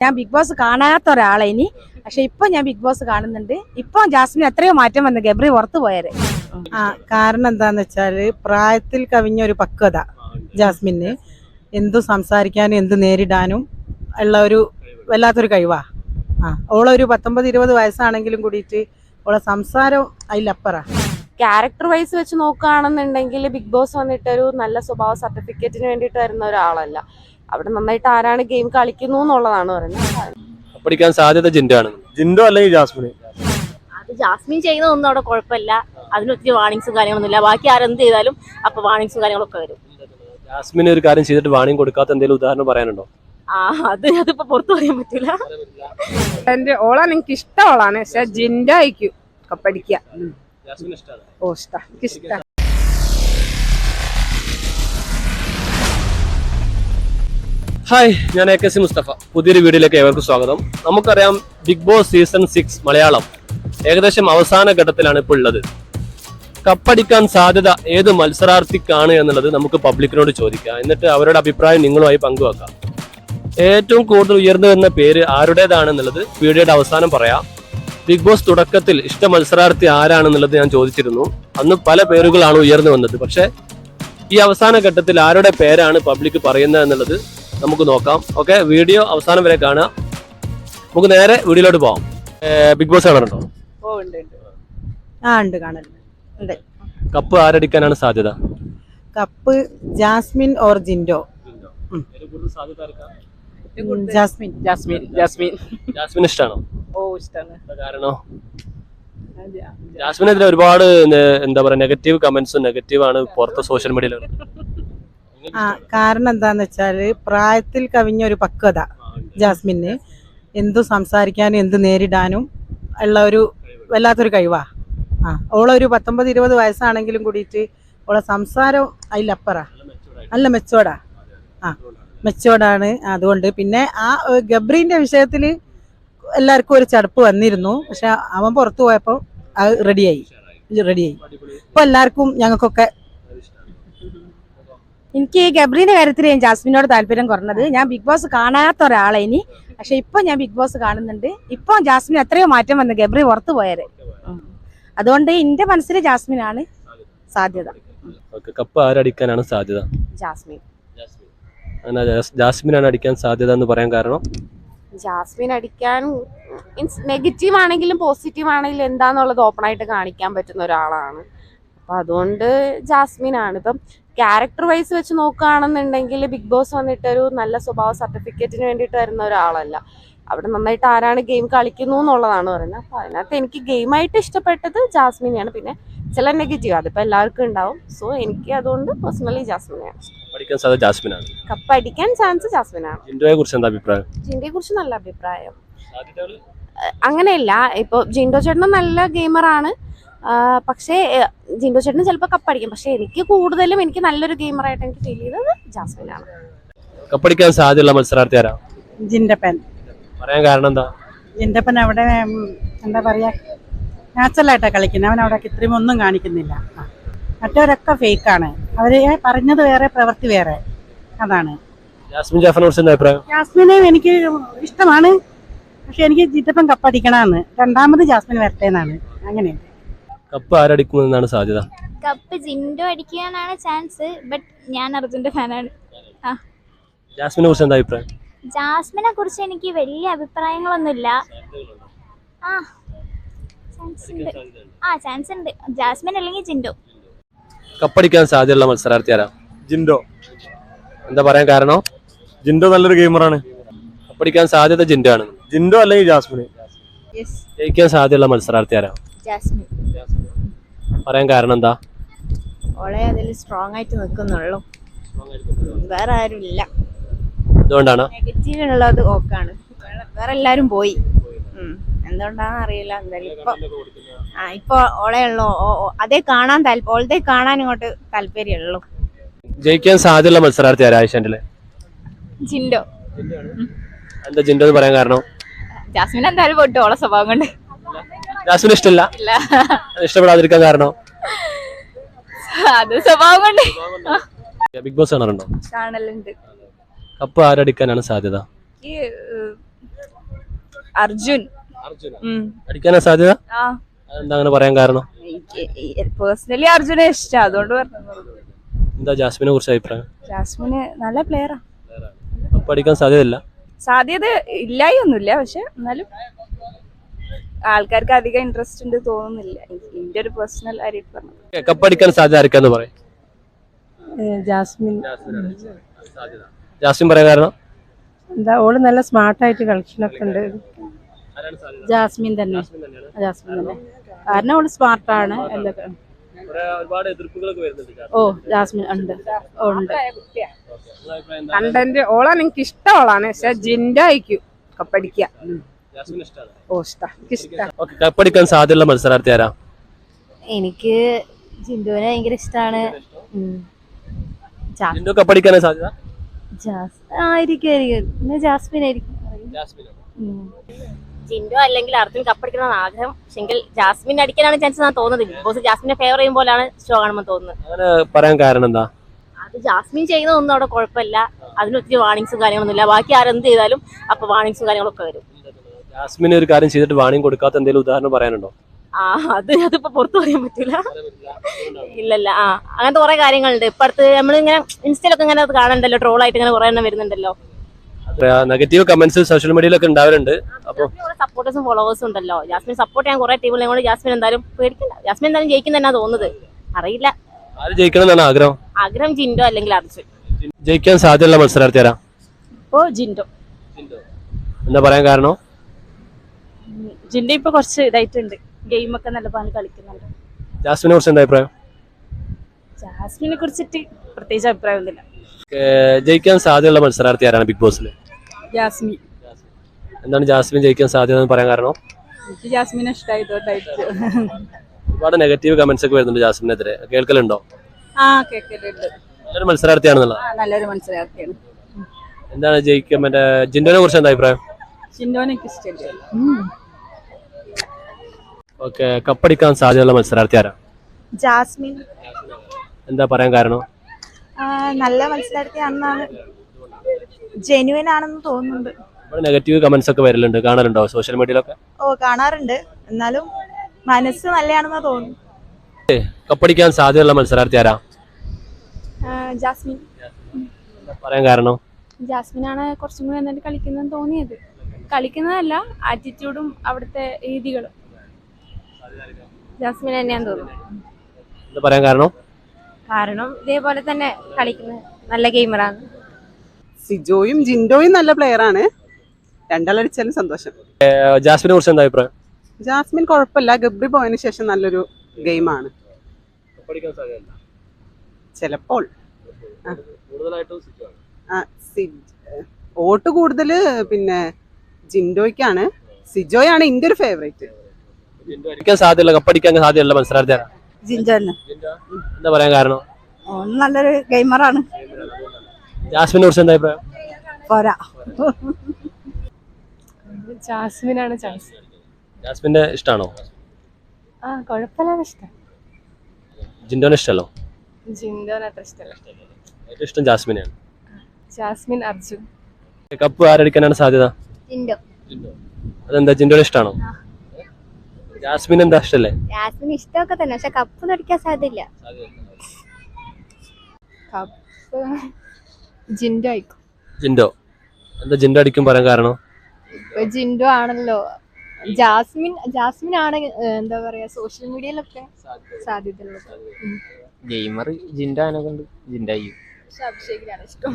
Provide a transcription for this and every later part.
ഞാൻ big boss കാണാത്ത ഒരാളെ ഇനി, പക്ഷെ ഇപ്പൊ ഞാൻ ബിഗ് ബോസ് കാണുന്നുണ്ട്. ഇപ്പൊ ജാസ്മിൻ എത്രയോ മാറ്റം വന്നു ഗബ്രി പുറത്തു പോയത്. കാരണം എന്താന്ന് വെച്ചാല് പ്രായത്തിൽ കവിഞ്ഞ ഒരു പക്വത ജാസ്മിന്. എന്തു സംസാരിക്കാനും എന്ത് നേരിടാനും ഉള്ള ഒരു വല്ലാത്തൊരു കഴിവാ. ഓളൊരു 19-20 വയസ്സാണെങ്കിലും കൂടിയിട്ട് ഓളെ സംസാരം അതിലപ്പറ. ക്യാരക്ടർ വൈസ് വെച്ച് നോക്കുകയാണെന്നുണ്ടെങ്കിൽ ബിഗ് ബോസ് വന്നിട്ട് ഒരു നല്ല സ്വഭാവ സർട്ടിഫിക്കറ്റിന് വേണ്ടിയിട്ട് വരുന്ന ഒരാളല്ല. അവിടെ നന്നായിട്ട് ആരാണ് ഗെയിം കളിക്കുന്നു എന്നുള്ളതാണ് പറയുന്നത്. പഠിക്കാൻ സാധ്യത ജിൻഡോ അല്ലെങ്കിൽ ജാസ്മിൻ. അത് ജാസ്മിൻ ചെയ്യുന്നതൊന്നും അവിടെ കുഴപ്പമില്ല. അതിനൊത്തിരി വാണിങ്സും കാര്യങ്ങളൊന്നുമില്ല. ബാക്കി ആരെന്ത് ചെയ്താലും അപ്പൊ വാണിങ്സും കാര്യങ്ങളൊക്കെ വരും. ജാസ്മിൻ ഒരു കാര്യം ചെയ്തിട്ട് വാണിംഗ് കൊടുക്കാത്ത എന്തെങ്കിലും ഉദാഹരണം പറയാനുണ്ടോ? അതിപ്പോ പുറത്തു പറയാൻ പറ്റില്ല. എന്റെ ഓളാണ് എനിക്ക് ഇഷ്ടമുള്ളതാണ്. പക്ഷെ ജിൻഡോ ആയിരിക്കും കപ്പടിക്കുക. ഓ ഇഷ്ടം. ഹായ്, ഞാൻ AKC മുസ്തഫ. പുതിയൊരു വീഡിയോയിലേക്ക് ഏവർക്കും സ്വാഗതം. നമുക്കറിയാം ബിഗ് ബോസ് സീസൺ 6 മലയാളം ഏകദേശം അവസാന ഘട്ടത്തിലാണ് ഇപ്പോൾ ഉള്ളത്. കപ്പടിക്കാൻ സാധ്യത ഏത് മത്സരാർത്ഥിക്കാണ് എന്നുള്ളത് നമുക്ക് പബ്ലിക്കിനോട് ചോദിക്കാം. എന്നിട്ട് അവരുടെ അഭിപ്രായം നിങ്ങളുമായി പങ്കുവെക്കാം. ഏറ്റവും കൂടുതൽ ഉയർന്നു വരുന്ന പേര് ആരുടേതാണെന്നുള്ളത് വീഡിയോയുടെ അവസാനം പറയാം. ബിഗ് ബോസ് തുടക്കത്തിൽ ഇഷ്ട മത്സരാർത്ഥി ആരാണെന്നുള്ളത് ഞാൻ ചോദിച്ചിരുന്നു. അന്ന് പല പേരുകളാണ് ഉയർന്നു വന്നത്. പക്ഷെ ഈ അവസാന ഘട്ടത്തിൽ ആരുടെ പേരാണ് പബ്ലിക് പറയുന്നത് എന്നുള്ളത് നമുക്ക് നോക്കാം. ഓക്കെ, വീഡിയോ അവസാനം വരെ കാണുക. നമുക്ക് നേരെ വീഡിയോയിലോട്ട് പോവാം. ബിഗ് ബോസ് കാണാറുണ്ടോ? ഉണ്ട് കാണലുണ്ട്. കപ്പ് ആരടിക്കാനാണ് സാധ്യത? Cup Jasmine or Jinto. ജാസ്മിൻ. ജാസ്മിൻ ഇഷ്ടമാണോ? ഓ ഇഷ്ടമാണ്. കാരണം ജാസ്മിനെതിരെ ഒരുപാട് എന്താ പറയാ നെഗറ്റീവ് കമന്റ്സും നെഗറ്റീവാണ് പുറത്തെ സോഷ്യൽ മീഡിയയിൽ. കാരണം എന്താന്ന് വെച്ചാല് പ്രായത്തിൽ കവിഞ്ഞ ഒരു പക്വത ജാസ്മിന്. എന്തു സംസാരിക്കാനും എന്ത് നേരിടാനും ഉള്ള ഒരു വല്ലാത്തൊരു കഴിവാ. ഓളൊരു 19-20 വയസ്സാണെങ്കിലും കൂടിയിട്ട് ഓളെ സംസാരം അതിലപ്പറ. നല്ല മെച്ചോർഡാണ്. അതുകൊണ്ട് പിന്നെ ഗബ്രീന്റെ വിഷയത്തില് എല്ലാവർക്കും ഒരു ചടപ്പ് വന്നിരുന്നു. പക്ഷെ അവൻ പുറത്തു പോയപ്പോൾ അത് റെഡിയായി. ഇപ്പൊ എല്ലാവർക്കും ഞങ്ങൾക്കൊക്കെ. എനിക്ക് ഗബ്രീന്റെ കാര്യത്തിൽ ഞാൻ ജാസ്മിനോട് താല്പര്യം കുറഞ്ഞത്. ഞാൻ ബിഗ് ബോസ് കാണാത്ത ഒരാളെ ഇനി, പക്ഷെ ഇപ്പൊ ഞാൻ ബിഗ് ബോസ് കാണുന്നുണ്ട്. ഇപ്പൊ ജാസ്മിൻ എത്രയോ മാറ്റം വന്നു ഗബ്രി പുറത്തു പോയത്. അതുകൊണ്ട് എന്റെ മനസ്സിൽ ജാസ്മിനാണ് സാധ്യത. കപ്പ് ആരടിക്കാനാണ് സാധ്യത? ജാസ്മിനാണ് അടിക്കാൻ സാധ്യത എന്ന് പറയാൻ കാരണം? ജാസ്മിൻ അടിക്കാൻ മീൻസ് നെഗറ്റീവ് ആണെങ്കിലും പോസിറ്റീവ് ആണെങ്കിലും എന്താന്നുള്ളത് ഓപ്പൺ ആയിട്ട് കാണിക്കാൻ പറ്റുന്ന ഒരാളാണ്. അപ്പൊ അതുകൊണ്ട് ജാസ്മിൻ ആണ്. ഇപ്പം ക്യാരക്ടർ വൈസ് വെച്ച് നോക്കുകയാണെന്നുണ്ടെങ്കിൽ ബിഗ് ബോസ് വന്നിട്ട് ഒരു നല്ല സ്വഭാവ സർട്ടിഫിക്കറ്റിന് വേണ്ടിയിട്ട് വരുന്ന ഒരാളല്ല. അവിടെ നന്നായിട്ട് ആരാണ് ഗെയിം കളിക്കുന്നു എന്നുള്ളതാണ് പറയുന്നത്. അപ്പൊ അതിനകത്ത് എനിക്ക് ഗെയിമായിട്ട് ഇഷ്ടപ്പെട്ടത് ജാസ്മിനെയാണ്. പിന്നെ ചില നെഗറ്റീവ് അതിപ്പോ എല്ലാവർക്കും ഉണ്ടാവും. സോ എനിക്ക് അതുകൊണ്ട് പേഴ്സണലി ജാസ്മിനെയാണ് കപ്പ് അടിക്കാൻ ചാൻസ് ജാസ്മിനാണ്. ജിൻഡോയെ കുറിച്ച് എന്താ അഭിപ്രായം? ജിൻഡോയെ കുറിച്ച് നല്ല അഭിപ്രായം. അങ്ങനെയല്ല, ഇപ്പൊ ജിൻഡോ ചേട്ടനും നല്ല ഗെയിമറാണ്. പക്ഷേ ജിൻഡോ ചേട്ടന് ചിലപ്പോൾ കപ്പടിക്കും. പക്ഷെ എനിക്ക് കൂടുതലും എനിക്ക് നല്ലൊരു ഗെയിമറായിട്ട് എനിക്ക് ഫീൽ ചെയ്തത് ജാസ്മിനാണ്. കപ്പടിക്കാൻ സാധ്യതയുള്ള മത്സരാർത്ഥി ആരാ? ജിൻഡപ്പൻ. പറയാൻ കാരണം എന്താ? ജിൻഡപ്പൻ അവിടെ എന്താ പറയാ നാച്ചുറലായിട്ടാ കളിക്കുന്നത്. അവൻ അവിടെ ഇത്രയും ഒന്നും കാണിക്കുന്നില്ല. മറ്റവരൊക്കെ ഫേക്കാണ്. അവര് പറഞ്ഞത് വേറെ പ്രവൃത്തി വേറെ. അതാണ്. ജാസ്മിൻ ജാഫറിനെ കുറിച്ച് എന്താ അഭിപ്രായം? ജാസ്മിനെ എനിക്ക് ഇഷ്ടമാണ്. പക്ഷെ എനിക്ക് ജിൻഡപ്പൻ കപ്പടിക്കണമെന്ന്, രണ്ടാമത് ജാസ്മിൻ വരട്ടെ എന്നാണ്. അങ്ങനെ കപ്പ് ആരടിക്കുമെന്നാണ് സാധ്യത? കപ്പ് ജിൻഡോ അടിക്കാനാണ് ചാൻസ്. ബട്ട് ഞാൻ അർജുന്റെ ഫാനാണ്. ജാസ്മിനെ കുറിച്ച് എന്താ അഭിപ്രായം? ജാസ്മിനെ കുറിച്ച് എനിക്ക് വലിയ അഭിപ്രായങ്ങളൊന്നുമില്ല. ചാൻസ് ഉണ്ട്. ജാസ്മിൻ അല്ലെങ്കിൽ ജിൻഡോ. കപ്പടിക്കാൻ സാധ്യതയുള്ള മത്സരാർത്ഥി ആരാ? ജിൻഡോ. എന്താ പറയാൻ കാരണം? ജിൻഡോ നല്ലൊരു ഗെയിമറാണ്. കപ്പടിക്കാൻ സാധ്യത ജിൻഡോ ആണ്. ജിൻഡോ അല്ലെങ്കിൽ ജാസ്മിൻ. ജയിക്കാൻ സാധ്യതയുള്ള മത്സരാർത്ഥി ആരാ? ജാസ്മിൻ. പറയാൻ കാരണം എന്താ? ഓളെ അതിൽ സ്ട്രോങ് ആയിട്ട് നിൽക്കുന്നുള്ളൂ. വേറെ ആരും ഇല്ല. എന്തുകൊണ്ടാണ്? നെഗറ്റീവ് ഉള്ളത് ഓക്കാണ്. വേറെ എല്ലാരും പോയി. എന്തുകൊണ്ടാണെന്ന് അറിയില്ല. എന്തായാലും ഇപ്പൊ ഓളെ ഉള്ളു. അതേ കാണാൻ ഓളത്തെ കാണാൻ ഇങ്ങോട്ട് താല്പര്യമുള്ളൂ. ജയിക്കാൻ സാധ്യതയുള്ള മത്സരാർത്ഥി ആരാ ആയിഷാന്റെ? ജിൻഡോ. എന്താ ജിൻഡോ എന്ന് പറയാൻ കാരണം? ജാസ്മിൻ എന്തായാലും പോട്ടു ഓളെ സ്വഭാവം കൊണ്ട്. ജാസ്മിൻ ഇഷ്ടമില്ല? ഇഷ്ടപ്പെടാതിരിക്കാൻ കാരണം? അത് സ്വഭാവം കൊണ്ട്. ബിഗ് ബോസ് കാണാറുണ്ടോ? കാണലുണ്ട്. കപ്പ് ആരടിക്കാനാണ് സാധ്യത? അർജുൻ. അർജുന അടിക്കാനാ സാധ്യത? ആ എന്താ അങ്ങനെ പറയാൻ കാരണം? പേഴ്സണലി അർജുനെ ഇഷ്ടം, അതുകൊണ്ട് പറഞ്ഞു. എന്താ ജാസ്മിനെ കുറിച്ച് അഭിപ്രായം? ജാസ്മിന് നല്ല പ്ലെയറാ. കപ്പടിക്കാൻ സാധ്യതയില്ല? സാധ്യത ഇല്ലായൊന്നുമില്ല, പക്ഷെ എന്നാലും ആൾക്കാർക്ക് അധികം ഇൻട്രസ്റ്റ് ഉണ്ട് തോന്നുന്നില്ല. എന്റെ ഒരു പേഴ്സണൽ ആയിട്ട് പറഞ്ഞു. കപ്പടിക്കാൻ സാധ്യത ആർക്കാന്ന് പറയും? ജാസ്മിൻ. ജാസ്മിൻ പറയാൻ കാരണം? എന്താ ഓള് നല്ല സ്മാർട്ടായിട്ട് കളിക്കുന്നൊക്കെ ഉണ്ട്. ജാസ്മിൻ തന്നെ. ജാസ്മിൻ തന്നെ, കാരണം ഓള് സ്മാർട്ടാണ്. ഒരുപാട് എതിർപ്പുകളൊക്കെ വരുന്നുണ്ട്. ഓ ജാസ്മിൻ ഉണ്ട്. ഉണ്ട്. കണ്ടന്റ് ഓളാണ് എനിക്ക് ഇഷ്ടം ഓളാണ്, പക്ഷെ ജിൻഡോ ആയിരിക്കും കപ്പടിക്കുക. ഓ ഇഷ്ടം, എനിക്കിഷ്ടം. കപ്പടിക്കാൻ സാധ്യതയുള്ള മത്സരാർത്ഥി ആരാ? എനിക്ക് ജിൻഡോനെ ഭയങ്കര ഇഷ്ടമാണ്. ജിൻഡോ കപ്പടിക്കാനാ സാധ്യത? ആയിരിക്കും ജാസ്മിൻ ആയിരിക്കും. ജിൻഡോ അല്ലെങ്കിൽ അർജുൻ കപ്പടിക്കണമെന്ന് ആഗ്രഹം, പക്ഷെങ്കിൽ ജാസ്മിൻ അടിക്കാനാണ് ചാൻസ് എന്നാണ് തോന്നുന്നത്. ബിഗ് ബോസ് ജാസ്മിനെ ഫേവർ ചെയ്യുമ്പോഴാണ് ഷോ കാണുമ്പോൾ തോന്നുന്നത്. അങ്ങനെ പറയാൻ കാരണം എന്താ? അത് ജാസ്മിൻ ചെയ്യുന്നതൊന്നും അവിടെ കുഴപ്പമില്ല, അതിന് ഒത്തിരി വാണിങ്സും കാര്യങ്ങളൊന്നും ഇല്ല. ബാക്കി ആരെന്ത് ചെയ്താലും അപ്പൊ വാണിങ്സും കാര്യങ്ങളൊക്കെ വരും. ജാസ്മിൻ ഒരു കാര്യം ചെയ്തിട്ട് വാണിംഗ് കൊടുക്കാത്ത എന്തെങ്കിലും ഉദാഹരണം പറയാനുണ്ടോ? അതിപ്പോ പുറത്തു പറയാൻ പറ്റൂല. ഇല്ലല്ല. അങ്ങനത്തെ കുറെ കാര്യങ്ങളുണ്ട്. ഇപ്പൊ അടുത്ത് നമ്മളിങ്ങനെ ഇൻസ്റ്റയിലൊക്കെ ഇങ്ങനെ കാണണ്ടല്ലോ, ട്രോളായിട്ട് ഇങ്ങനെ കുറെ എണ്ണം വരുന്നുണ്ടല്ലോ. നെഗറ്റീവ് കമന്റ്സ് സോഷ്യൽ മീഡിയയിലൊക്കെ ഉണ്ടാവാറുണ്ട്. അപ്പൊ സപ്പോർട്ടേഴ്സും ഫോളോവേഴ്സും ഉണ്ടല്ലോ. ജാസ്മിൻ സപ്പോർട്ട് ചെയ്യാൻ കുറെ ടീമുകളെ കൊണ്ട് ജാസ്മിൻ എന്തായാലും പേടിക്കില്ല. ജാസ്മിൻ എന്തായാലും ജയിക്കുന്ന തന്നെ തോന്നുന്നത്. അറിയില്ല. ആര് ജയിക്കണം എന്നാണ് ആഗ്രഹം? ആഗ്രഹം ജിൻഡോ അല്ലെങ്കിൽ അർജുൻ. ജയിക്കാൻ സാധ്യതയുള്ള മത്സരാർത്ഥി ആരാ? ഇപ്പോ ജിൻഡോ. എന്താ പറയാൻ കാരണം? ജിൻഡോ ഇപ്പൊ കുറച്ച് ഇതായിട്ടുണ്ട്, ഗെയിമൊക്കെ നല്ല പോലെ കളിക്കുന്നുണ്ട്. ജാസ്മിനെ കുറിച്ച് എന്താ അഭിപ്രായം? ജാസ്മിനെ കുറിച്ചിട്ട് പ്രത്യേകിച്ച് അഭിപ്രായമൊന്നുമില്ല. ജയിക്കാൻ സാധ്യതയുള്ള മത്സരാർത്ഥി ആരാണ് ബിഗ് ബോസിൽ? ജാസ്മിൻ. എന്താണ് ജാസ്മിൻ ജയിക്കാൻ സാധ്യത എന്ന് പറയാൻ കാരണം? എനിക്ക് ജാസ്മിനെ ഇഷ്ടമായതുകൊണ്ടായിരിക്കും. ഒരുപാട് നെഗറ്റീവ് കമന്റ്സ് ഒക്കെ വരുന്നുണ്ട് ജാസ്മിനെതിരെ, കേൾക്കലുണ്ടോ? കേൾക്കലുണ്ട്. നല്ലൊരു മത്സരാർത്ഥിയാണെന്നുള്ളത്. നല്ലൊരു മത്സരാർത്ഥിയാണ്. എന്താണ് ജയിക്കാൻ മറ്റേ ജിൻഡോനെ കുറിച്ച് എന്താ അഭിപ്രായം? ജിൻഡോനെ എനിക്ക് ഇഷ്ടമില്ല. ഓക്കെ, കപ്പടിക്കാൻ സാധ്യതയുള്ള മത്സരാർത്ഥി ആരാ? ജാസ്മിൻ. എന്താ പറയാൻ കാരണം? നല്ല മത്സരാർത്ഥിയാണെന്നാണ്, ജെന്യുവൻ ആണെന്ന് തോന്നുന്നുണ്ട്. നെഗറ്റീവ് കമന്റ്സ് ഒക്കെ വരലുണ്ട്, കാണലുണ്ടോ സോഷ്യൽ മീഡിയയിലൊക്കെ? കാണാറുണ്ട്, എന്നാലും മനസ്സ് നല്ലതാണെന്ന് തോന്നുന്നു. കപ്പടിക്കാൻ സാധ്യതയുള്ള മത്സരാർത്ഥി ആരാ? ജാസ്മിൻ. പറയാൻ കാരണം? ജാസ്മിനാണ് കുറച്ചും കൂടി നന്നായിട്ട് കളിക്കുന്നതെന്ന് തോന്നിയത്. കളിക്കുന്നതല്ല, ആറ്റിറ്റ്യൂഡും അവിടുത്തെ രീതികളും. ജാസ്മിൻ തന്നെയാന്ന് തോന്നുന്നു. എന്താ പറയാൻ കാരണം? കാരണം ഇതേപോലെ തന്നെ കളിക്കുന്ന നല്ല ഗെയിമറാണ്. സിജോയും ജിൻഡോയും നല്ല പ്ലെയർ ആണ്, രണ്ടാളടിച്ചാലും സന്തോഷം. ജാസ്മിനെ കുറിച്ച് എന്താ അഭിപ്രായം? ജാസ്മിൻ കുഴപ്പമില്ല, ഗബ്രി പോയതിനു ശേഷം നല്ലൊരു ഗെയിമാണ്. ചിലപ്പോൾ വോട്ട് കൂടുതൽ പിന്നെ ജിൻഡോയ്ക്കാണ്. സിജോയാണ് എന്റെ ഒരു ഫേവറേറ്റ്. കപ്പടിക്കാൻ സാധ്യതയുള്ള മത്സരാർത്ഥി ആരാ? ജിൻഡോ തന്നെ. എന്താ പറയാൻ കാരണം? നല്ലൊരു ഗെയിമറാണ്. ജാസ്മിനെ കുറിച്ച് എന്താ അഭിപ്രായം? പോരാ. ജാസ്മിനാണ് ചാൻസ്. ജാസ്മിന്റെ ഇഷ്ടമാണോ? കുഴപ്പമില്ലാതെ ഇഷ്ടം. ജിൻഡോനെ ഇഷ്ടമല്ലോ? ജിൻഡോനെ അത്ര ഇഷ്ടമല്ല. ഏറ്റവും ഇഷ്ടം ജാസ്മിനെയാണ്. ജാസ്മിൻ, അർജുൻ. കപ്പ് ആരടിക്കാനാണ് സാധ്യത? ജിൻഡോ. അതെന്താ, ജിൻഡോനെ ഇഷ്ടമാണോ? ജാസ്മിൻ എന്താ ഇഷ്ടല്ലേ? ജാസ്മിൻ ഇഷ്ടമൊക്കെ തന്നെ, പക്ഷെ കപ്പ് അടിക്കാൻ സാധ്യതയില്ല. കപ്പ് ജിൻഡോ ആയിക്കും. ജിൻഡോ. എന്താ ജിൻഡോ അടിക്കും പറയാൻ കാരണം? ഇപ്പൊ ജിൻഡോ ആണല്ലോ. ജാസ്മിൻ ആണ് എന്താ പറയാ, സോഷ്യൽ മീഡിയയിലൊക്കെ സാധ്യതയുള്ളത്. ഗെയിമർ ജിൻഡോ കൊണ്ട് ജിൻഡോ ആയി. അഭിഷേകിനാണ് ഇഷ്ടം.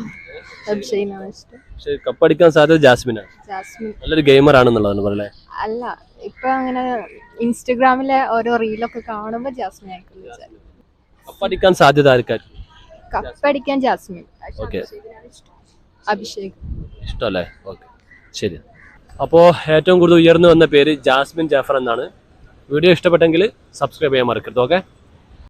അഭിഷേകിനാണ് ഇഷ്ടം. പക്ഷെ കപ്പടിക്കാൻ സാധ്യത ജാസ്മിനാണ്. ജാസ്മിൻ നല്ലൊരു ഗെയിമർ ആണെന്നുള്ളതാണ് പറയല്ലേ? അല്ല, ഇപ്പൊ അങ്ങനെ ഇൻസ്റ്റഗ്രാമിലെ ഓരോ റീലൊക്കെ കാണുമ്പോ ജാസ്മിൻ ആയിരിക്കും. കപ്പടിക്കാൻ സാധ്യത ആർക്കായിരിക്കും? കപ്പടിക്കാൻ ജാസ്മിൻ. ഓക്കെ, അഭിഷേക് ഇഷ്ടമല്ലേ? ഓക്കെ, ശരി. അപ്പോൾ ഏറ്റവും കൂടുതൽ ഉയർന്നു വന്ന പേര് ജാസ്മിൻ ജാഫർ എന്നാണ്. വീഡിയോ ഇഷ്ടപ്പെട്ടെങ്കിൽ സബ്സ്ക്രൈബ് ചെയ്യാൻ മറക്കരുത്. ഓക്കെ.